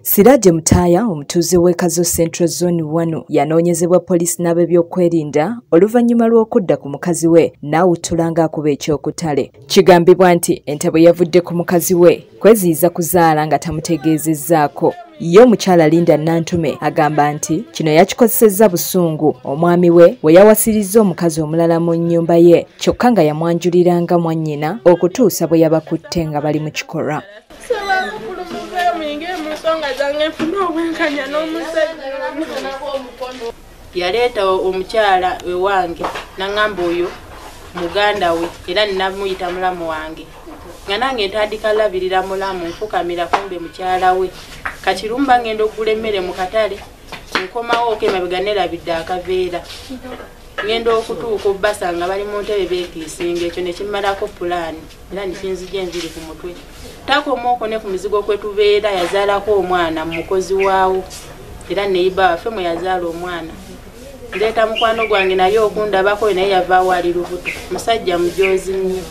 Siraje Mutaya omutuuze w'Ekazo Central Zone 1 yanoonyezebwa poliisi n'ab'ebyokwerinda oluvannyuma lw'okudda ku mukazi we n'awuttula ng'akuba ekyokutale. Kigambibwa nti ente bwe yavudde ku mukazi we kweziyiza kuzaala nga tamutegeezezzaako. Ye omukyala Linda Nantume agamba nti kino yakikozesezza busungu omwami we bwe yawasirizza omukazi omulala mu nnyumba ye kyokka nga yamwanjuliranga mwannyina okutuusa bwe yabakutte nga bali mu kikolwa. Yaleeta omukyala ewange n'angamba oyo muganda we era ninamuyita mulamu wange nga nange ntandika labirira mulamu nfukamira kumbe mukyala we kati lumba ngenda okugula emmere mu katale nkomawo emabega nerabidde akaveera ngenda okutuuka obbasanga bali mu ntebe beekiisinga ekyo ne kimmalako pulaani era nikinzija enviri ku mutwe takomaoko ne ku mizigo kwe tubeera yazaalako omwana mu mukozi waawo era neiba waffe mwe yazaala omwana ndeeta mukwano gwange naye okundabako naye yavaawo ali lubuto musajja mujoozi nnyo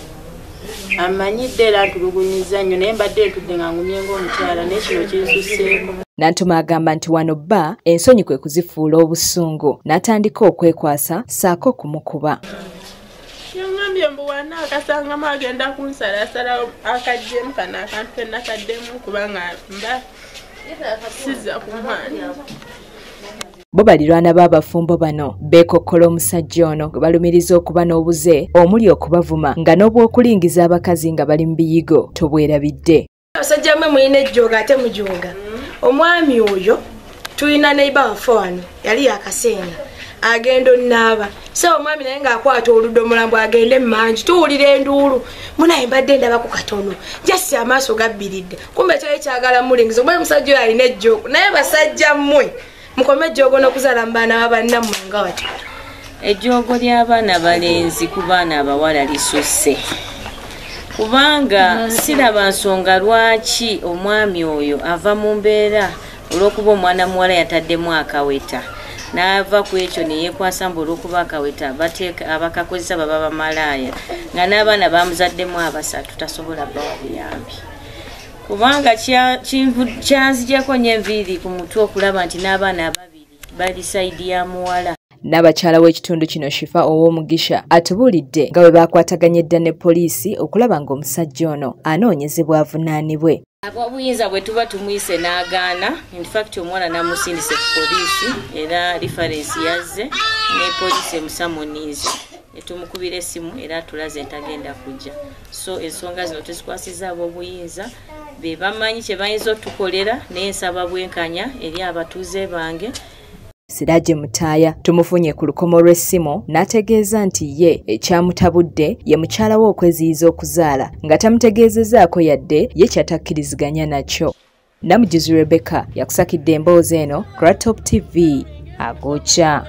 amanyidde era ntulugunyiza nnyo naye mbadde ntudde nga ngumye ng'omukyala naye kino kinsusseeko. Nantuma agamba nti wano bba ensonyi kwe kuzifuula obusungu n'atandika okwekwasa ssaako kumukuba. Yangambye mbu wana akasangamu agenda kunsalasala akagyemu kano akantu ke nakaddemu kubanga mba sizza ku mwana. Bo balirwana b'abafumbo bano beekokkola omusajja ono gwe balumiriza okuba n'obuze omuli okubavuma nga n'obwokulingiza abakazi nga bali mu biyigo tobwerabidde. Abasajja mmwe mulina ejjooga ate mujooga. Omwami oyo tulina neiba waffe wano yali yakasenga agenda onnaaba so omwami naye ng'akwata oludomola mbw agende mmanju tuwulira enduulu munaye mbadde ndaba ku katono jasi amaaso gabbiridde kumbe kyali kyagala mulingiza omwe musajja oyo alina ejjoogo naye basajja mmwe mukome ejjoogo n'okuzaala mu baana babannammwe nga wati. Ejjoogo ly'abaana balenzi ku baana abawala lisusse kubanga siraba nsonga lwaki omwami oyo ava mu mbeera olw'okuba omwana muwala yataddemu akaweta n'ava ku ekyo ne yeekwasa mbu olw'okuba akaweta abakakozesa baba bamalaaya nga n'abaana bamuzaddemu abasatu tasobola bbawa buyambi kubanga kyanzijako nnyo enviiri ku mutwe okulaba nti n'abaana ababiri bali sayidi ya muwala. N'abakyala w'ekitundu kino Shifa ow'Omugisha atubuulidde nga bwe baakwataganye dda ne poliisi okulaba ng'omusajja ono anoonyezebwa avunaanibwe. Obuyinza bwe tuba tumuyise n'agaana, in fact omwana namusindise ku poliisi era reference yazze ne poliisi emusamoniize etumukubira essimu era tulaze entagenda kujja. So ensonga zino tuzikwasiza ab'obuyinza be bamanyi kye bayinza otukolera naye nsaba bwenkanya eri abatuuze bange. Siraje Mutaya tumufunye ku lukomo lw'essimu n'ategeeza nti ye ekyamutabudde ye mukyala we okweziyiza okuzaala nga tamutegeezezzaako yadde ye kyatakkiriziganya nakyo. Namujuzi Rebecca yakusakidde emboozi eno Kratop TV agoocha.